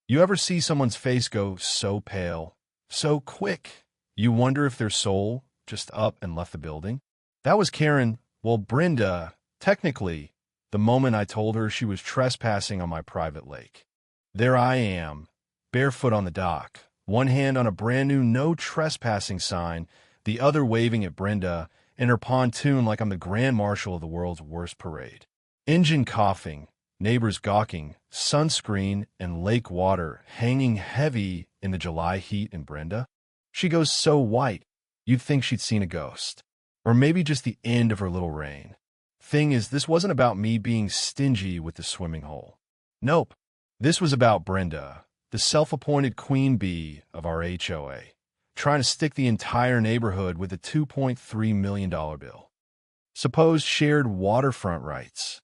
You ever see someone's face go so pale, so quick, you wonder if their soul just up and left the building? That was Karen, well, Brenda, technically, the moment I told her she was trespassing on my private lake. There I am, barefoot on the dock, one hand on a brand new no trespassing sign, the other waving at Brenda in her pontoon like I'm the grand marshal of the world's worst parade. Engine coughing, neighbors gawking, sunscreen and lake water hanging heavy in the July heat in Brenda. She goes so white, you'd think she'd seen a ghost. Or maybe just the end of her little reign. Thing is, this wasn't about me being stingy with the swimming hole. Nope. This was about Brenda, the self-appointed queen bee of our HOA, trying to stick the entire neighborhood with a $2.3 million bill. Suppose shared waterfront rights.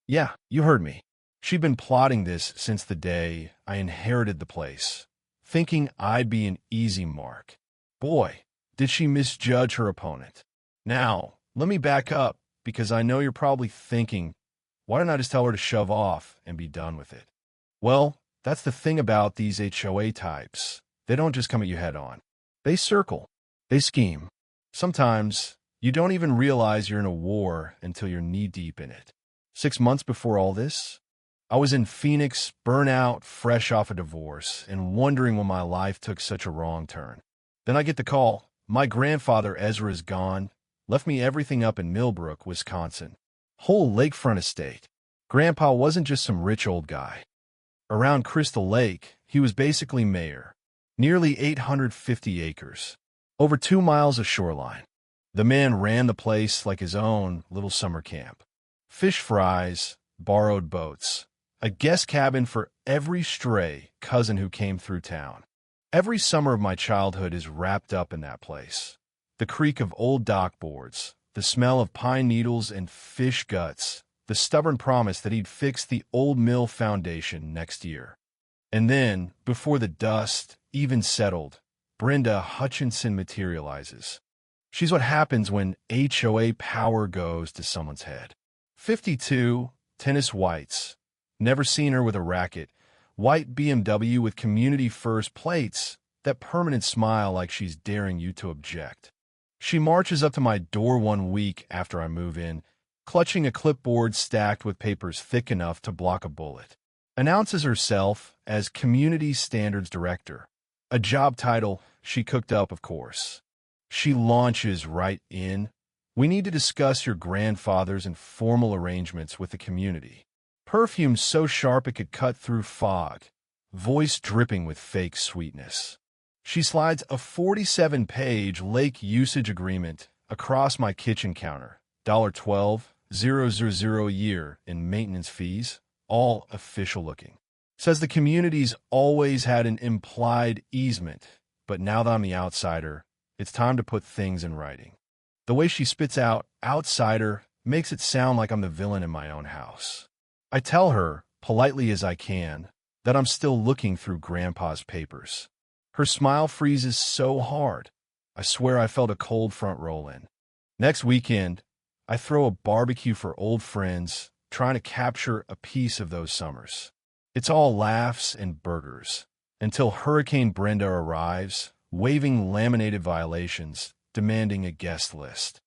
Yeah, you heard me. She'd been plotting this since the day I inherited the place, thinking I'd be an easy mark. Boy, did she misjudge her opponent. Now, let me back up, because I know you're probably thinking, why didn't I just tell her to shove off and be done with it? Well, that's the thing about these HOA types. They don't just come at you head on. They circle. They scheme. Sometimes, you don't even realize you're in a war until you're knee-deep in it. 6 months before all this, I was in Phoenix, burnout, fresh off a divorce, and wondering when my life took such a wrong turn. Then I get the call. My grandfather, Ezra, is gone. Left me everything up in Millbrook, Wisconsin. Whole lakefront estate. Grandpa wasn't just some rich old guy. Around Crystal Lake, he was basically mayor. Nearly 850 acres. Over 2 miles of shoreline. The man ran the place like his own little summer camp. Fish fries, borrowed boats. A guest cabin for every stray cousin who came through town. Every summer of my childhood is wrapped up in that place. The creak of old dock boards, the smell of pine needles and fish guts, the stubborn promise that he'd fix the old mill foundation next year. And then, before the dust even settled, Brenda Hutchinson materializes. She's what happens when HOA power goes to someone's head. 52, tennis whites. Never seen her with a racket. White BMW with community first plates, that permanent smile like she's daring you to object. She marches up to my door 1 week after I move in, clutching a clipboard stacked with papers thick enough to block a bullet. Announces herself as Community Standards Director, a job title she cooked up, of course. She launches right in. We need to discuss your grandfather's informal arrangements with the community. Perfume so sharp it could cut through fog, voice dripping with fake sweetness. She slides a 47-page lake usage agreement across my kitchen counter, $12,000 a year in maintenance fees, all official looking. Says the community's always had an implied easement, but now that I'm the outsider, it's time to put things in writing. The way she spits out outsider makes it sound like I'm the villain in my own house. I tell her, politely as I can, that I'm still looking through Grandpa's papers. Her smile freezes so hard, I swear I felt a cold front roll in. Next weekend, I throw a barbecue for old friends, trying to capture a piece of those summers. It's all laughs and burgers, until Hurricane Brenda arrives, waving laminated violations, demanding a guest list.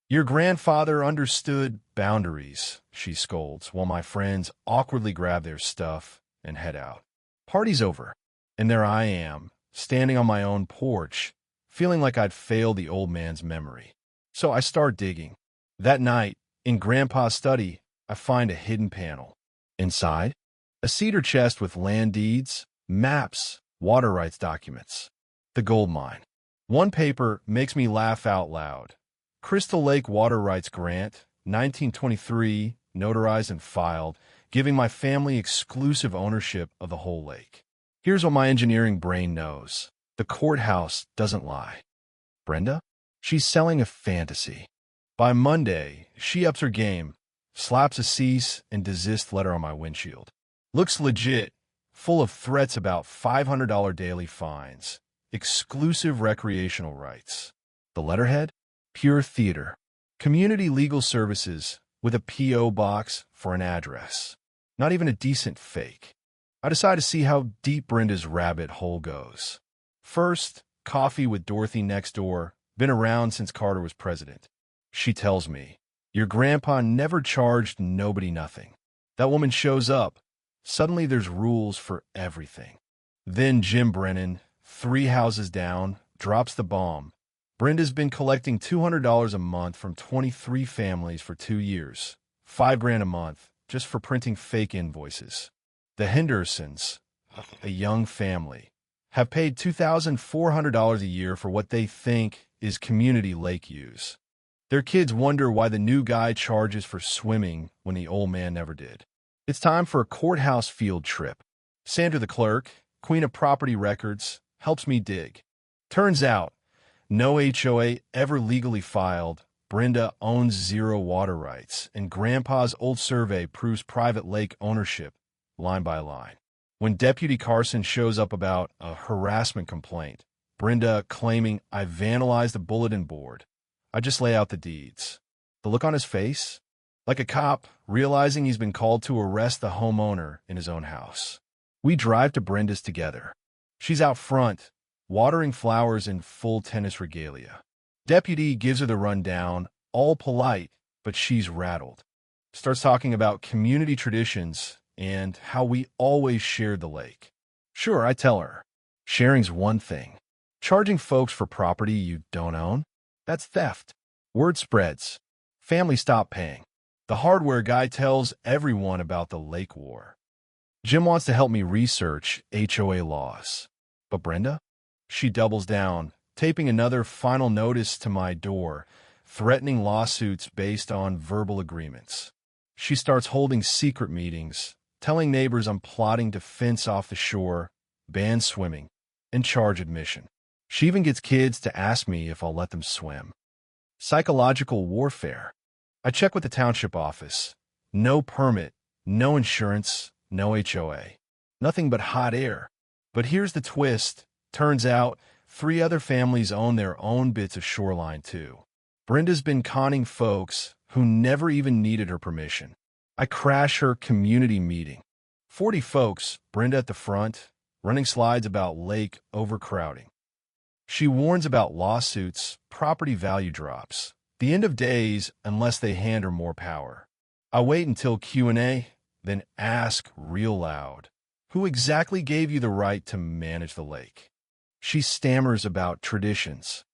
Your grandfather understood boundaries, she scolds, while my friends awkwardly grab their stuff and head out. Party's over, and there I am, standing on my own porch, feeling like I'd failed the old man's memory. So I start digging. That night, in Grandpa's study, I find a hidden panel. Inside, a cedar chest with land deeds, maps, water rights documents. The gold mine. One paper makes me laugh out loud. Crystal Lake Water Rights Grant, 1923, notarized and filed, giving my family exclusive ownership of the whole lake. Here's what my engineering brain knows. The courthouse doesn't lie. Brenda? She's selling a fantasy. By Monday, she ups her game, slaps a cease and desist letter on my windshield. Looks legit, full of threats about $500 daily fines, exclusive recreational rights. The letterhead? Pure theater. Community legal services with a P.O. box for an address. Not even a decent fake. I decide to see how deep Brenda's rabbit hole goes. First, coffee with Dorothy next door, been around since Carter was president. She tells me, your grandpa never charged nobody nothing. That woman shows up. Suddenly there's rules for everything. Then Jim Brennan, 3 houses down, drops the bomb. Brenda's been collecting $200 a month from 23 families for 2 years. $5,000 a month, just for printing fake invoices. The Hendersons, a young family, have paid $2,400 a year for what they think is community lake use. Their kids wonder why the new guy charges for swimming when the old man never did. It's time for a courthouse field trip. Sandra the clerk, queen of property records, helps me dig. Turns out, no HOA ever legally filed. Brenda owns 0 water rights, and Grandpa's old survey proves private lake ownership, line by line. When Deputy Carson shows up about a harassment complaint, Brenda claiming I vandalized the bulletin board, I just lay out the deeds. The look on his face? Like a cop realizing he's been called to arrest the homeowner in his own house. We drive to Brenda's together. She's out front, watering flowers in full tennis regalia. Deputy gives her the rundown, all polite, but she's rattled. Starts talking about community traditions and how we always shared the lake. Sure, I tell her. Sharing's one thing. Charging folks for property you don't own? That's theft. Word spreads. Families stop paying. The hardware guy tells everyone about the lake war. Jim wants to help me research HOA laws. But Brenda? She doubles down, taping another final notice to my door, threatening lawsuits based on verbal agreements. She starts holding secret meetings, telling neighbors I'm plotting to fence off the shore, ban swimming, and charge admission. She even gets kids to ask me if I'll let them swim. Psychological warfare. I check with the township office. No permit, no insurance, no HOA. Nothing but hot air. But here's the twist. Turns out, 3 other families own their own bits of shoreline too. Brenda's been conning folks who never even needed her permission. I crash her community meeting. 40 folks, Brenda at the front, running slides about lake overcrowding. She warns about lawsuits, property value drops, the end of days unless they hand her more power. I wait until Q&A, then ask real loud, who exactly gave you the right to manage the lake? She stammers about traditions.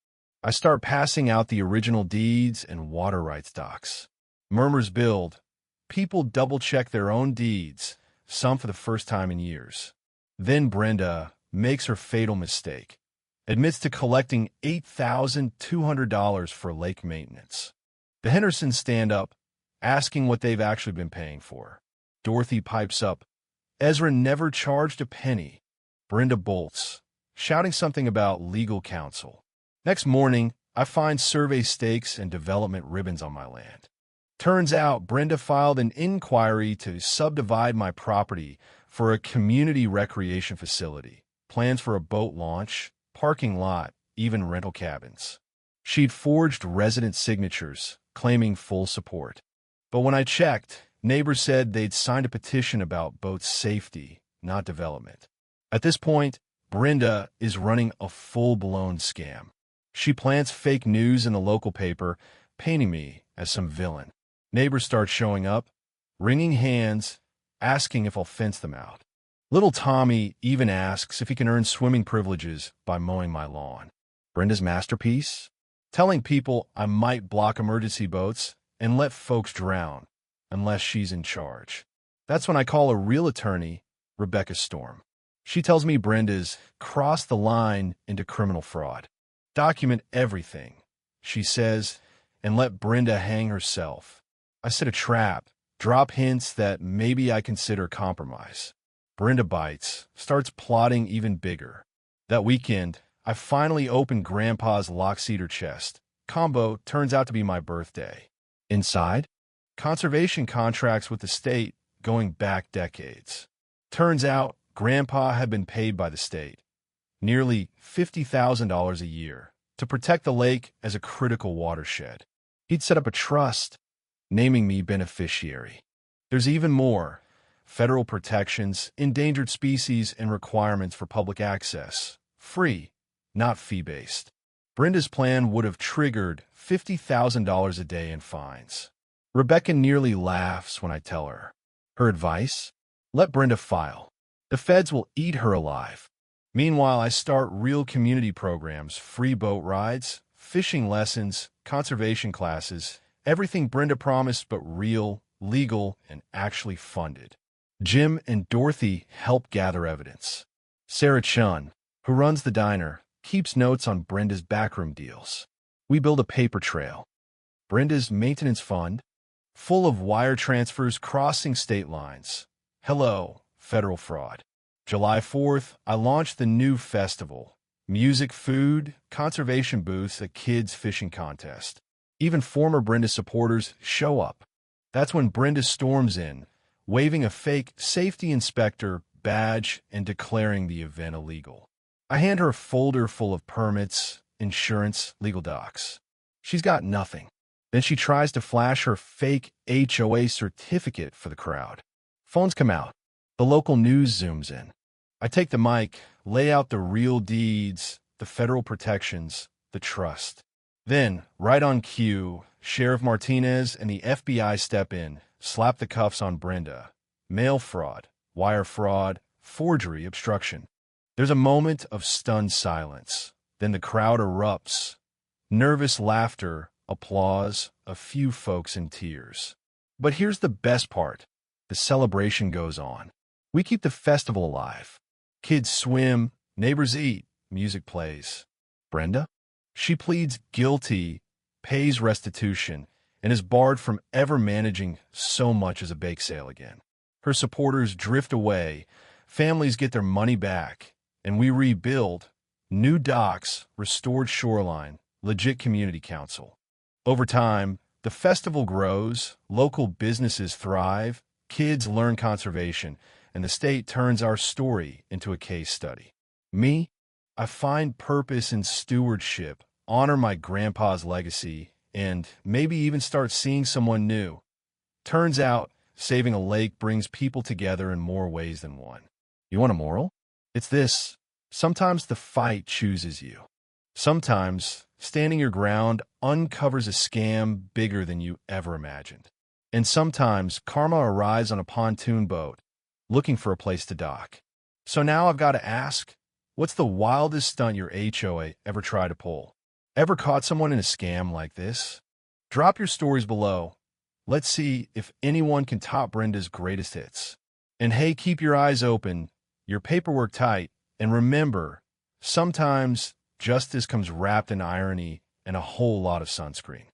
I start passing out the original deeds and water rights docs. Murmurs build. People double-check their own deeds, some for the first time in years. Then Brenda makes her fatal mistake. Admits to collecting $8,200 for lake maintenance. The Hendersons stand up, asking what they've actually been paying for. Dorothy pipes up. Ezra never charged a penny. Brenda bolts, shouting something about legal counsel. Next morning, I find survey stakes and development ribbons on my land. Turns out Brenda filed an inquiry to subdivide my property for a community recreation facility, plans for a boat launch, parking lot, even rental cabins. She'd forged resident signatures, claiming full support. But when I checked, neighbors said they'd signed a petition about boat safety, not development. At this point, Brenda is running a full-blown scam. She plants fake news in the local paper, painting me as some villain. Neighbors start showing up, wringing hands, asking if I'll fence them out. Little Tommy even asks if he can earn swimming privileges by mowing my lawn. Brenda's masterpiece? Telling people I might block emergency boats and let folks drown, unless she's in charge. That's when I call a real attorney, Rebecca Storm. She tells me Brenda's crossed the line into criminal fraud. Document everything, she says, and let Brenda hang herself. I set a trap, drop hints that maybe I consider compromise. Brenda bites, starts plotting even bigger. That weekend, I finally opened Grandpa's lock cedar chest. Combo turns out to be my birthday. Inside, conservation contracts with the state going back decades. Turns out, Grandpa had been paid by the state, nearly $50,000 a year, to protect the lake as a critical watershed. He'd set up a trust, naming me beneficiary. There's even more. federal protections, endangered species, and requirements for public access. Free, not fee-based. Brenda's plan would have triggered $50,000 a day in fines. Rebecca nearly laughs when I tell her. Her advice? Let Brenda file. The feds will eat her alive. Meanwhile, I start real community programs, free boat rides, fishing lessons, conservation classes, everything Brenda promised but real, legal, and actually funded. Jim and Dorothy help gather evidence. Sarah Chun, who runs the diner, keeps notes on Brenda's backroom deals. We build a paper trail. Brenda's maintenance fund, full of wire transfers crossing state lines. Hello, federal fraud. July 4th, I launched the new festival. Music, food, conservation booths, a kids' fishing contest. Even former Brenda supporters show up. That's when Brenda storms in, waving a fake safety inspector badge and declaring the event illegal. I hand her a folder full of permits, insurance, legal docs. She's got nothing. Then she tries to flash her fake HOA certificate for the crowd. Phones come out. The local news zooms in. I take the mic, lay out the real deeds, the federal protections, the trust. Then, right on cue, Sheriff Martinez and the FBI step in, slap the cuffs on Brenda. Mail fraud, wire fraud, forgery, obstruction. There's a moment of stunned silence. Then the crowd erupts. Nervous laughter, applause, a few folks in tears. But here's the best part. The celebration goes on. We keep the festival alive. Kids swim, neighbors eat, music plays. Brenda? She pleads guilty, pays restitution, and is barred from ever managing so much as a bake sale again. Her supporters drift away, families get their money back, and we rebuild new docks, restored shoreline, legit community council. Over time, the festival grows, local businesses thrive, kids learn conservation, and the state turns our story into a case study. Me? I find purpose in stewardship, honor my grandpa's legacy, and maybe even start seeing someone new. Turns out, saving a lake brings people together in more ways than one. You want a moral? It's this. Sometimes the fight chooses you. Sometimes standing your ground uncovers a scam bigger than you ever imagined. And sometimes karma arrives on a pontoon boat, looking for a place to dock. So now I've got to ask, what's the wildest stunt your HOA ever tried to pull? Ever caught someone in a scam like this? Drop your stories below. Let's see if anyone can top Brenda's greatest hits. And hey, keep your eyes open, your paperwork tight, and remember, sometimes justice comes wrapped in irony and a whole lot of sunscreen.